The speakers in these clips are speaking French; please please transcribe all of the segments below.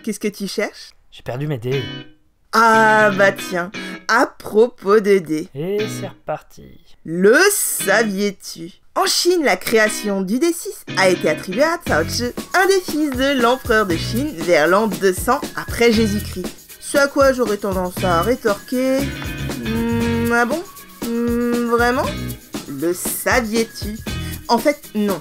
qu'est-ce que tu cherches? J'ai perdu mes dés. Ah bah tiens, à propos de dés. Et c'est reparti. Le saviez-tu? En Chine, la création du D6 a été attribuée à Cao Zhi, un des fils de l'empereur de Chine vers l'an 200 après Jésus-Christ. Ce à quoi j'aurais tendance à rétorquer... ah bon? Vraiment? Le saviez-tu? En fait, non.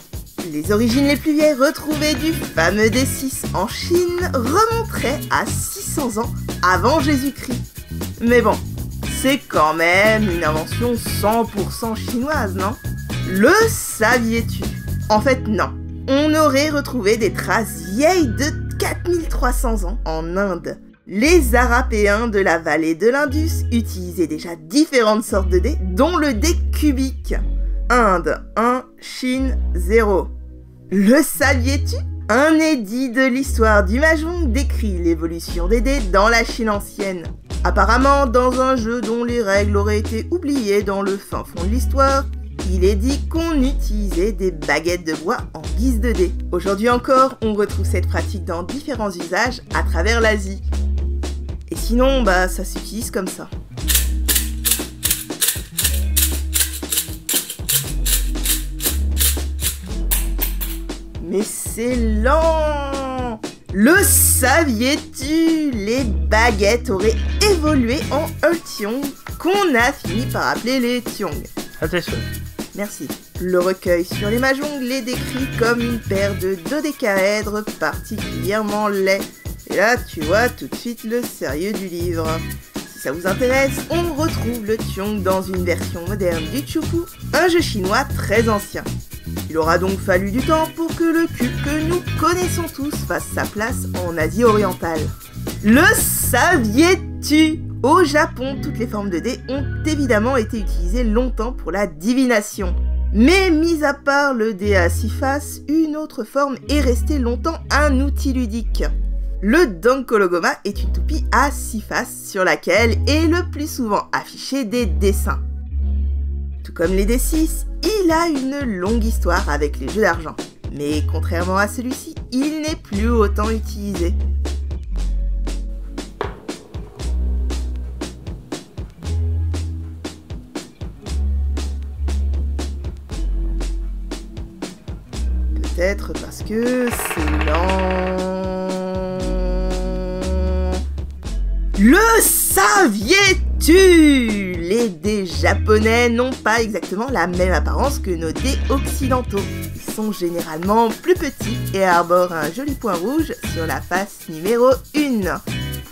Les origines les plus vieilles retrouvées du fameux D6 en Chine remonteraient à 600 ans avant Jésus-Christ. Mais bon, c'est quand même une invention 100% chinoise, non? Le saviez-tu? En fait, non. On aurait retrouvé des traces vieilles de 4300 ans en Inde. Les Arapéens de la vallée de l'Indus utilisaient déjà différentes sortes de dés, dont le dé cubique. Inde 1, Chine 0. Le saviez-tu? Un édit de l'histoire du Mahjong décrit l'évolution des dés dans la Chine ancienne. Apparemment, dans un jeu dont les règles auraient été oubliées dans le fin fond de l'histoire, il est dit qu'on utilisait des baguettes de bois en guise de dés. Aujourd'hui encore, on retrouve cette pratique dans différents usages à travers l'Asie. Et sinon, bah ça s'utilise comme ça. Mais c'est lent! Le saviez-tu? Les baguettes auraient évolué en Ultiong, qu'on a fini par appeler les Tiong. Attention. Merci. Le recueil sur les Mahjong les décrit comme une paire de dodécaèdres particulièrement laids. Et là, tu vois tout de suite le sérieux du livre. Si ça vous intéresse, on retrouve le Tiong dans une version moderne du Chupu, un jeu chinois très ancien. Il aura donc fallu du temps pour que le cube que nous connaissons tous fasse sa place en Asie orientale. Le saviez-tu? Au Japon, toutes les formes de dés ont évidemment été utilisées longtemps pour la divination. Mais mis à part le dé à 6 faces, une autre forme est restée longtemps un outil ludique. Le Dankologoma est une toupie à 6 faces sur laquelle est le plus souvent affiché des dessins. Tout comme les D6, il a une longue histoire avec les jeux d'argent. Mais contrairement à celui-ci, il n'est plus autant utilisé. Peut-être parce que c'est lent. Le saviez-tu? Les dés japonais n'ont pas exactement la même apparence que nos dés occidentaux. Ils sont généralement plus petits et arborent un joli point rouge sur la face numéro 1.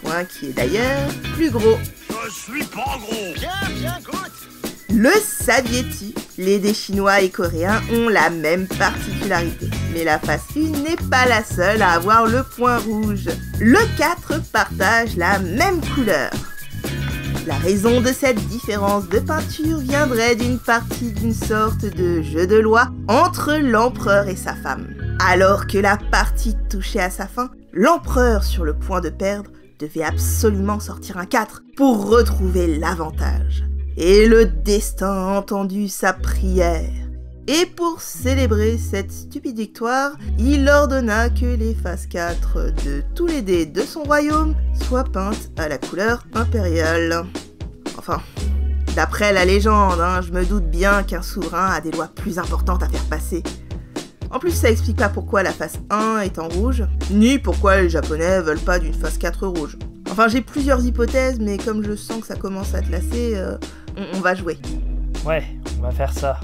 Point qui est d'ailleurs plus gros. Je suis pas gros. Bien, goûte. Le saviez-tu? Les dés chinois et coréens ont la même particularité. Mais la face 1 n'est pas la seule à avoir le point rouge. Le 4 partage la même couleur. La raison de cette différence de peinture viendrait d'une partie d'une sorte de jeu de loi entre l'empereur et sa femme. Alors que la partie touchait à sa fin, l'empereur sur le point de perdre devait absolument sortir un 4 pour retrouver l'avantage. Et le destin a entendu sa prière. Et pour célébrer cette stupide victoire, il ordonna que les faces 4 de tous les dés de son royaume soient peintes à la couleur impériale. Enfin, d'après la légende, je me doute bien qu'un souverain a des lois plus importantes à faire passer. En plus, ça explique pas pourquoi la face 1 est en rouge, ni pourquoi les japonais veulent pas d'une face 4 rouge. Enfin, j'ai plusieurs hypothèses, mais comme je sens que ça commence à te lasser, on va jouer. Ouais, on va faire ça.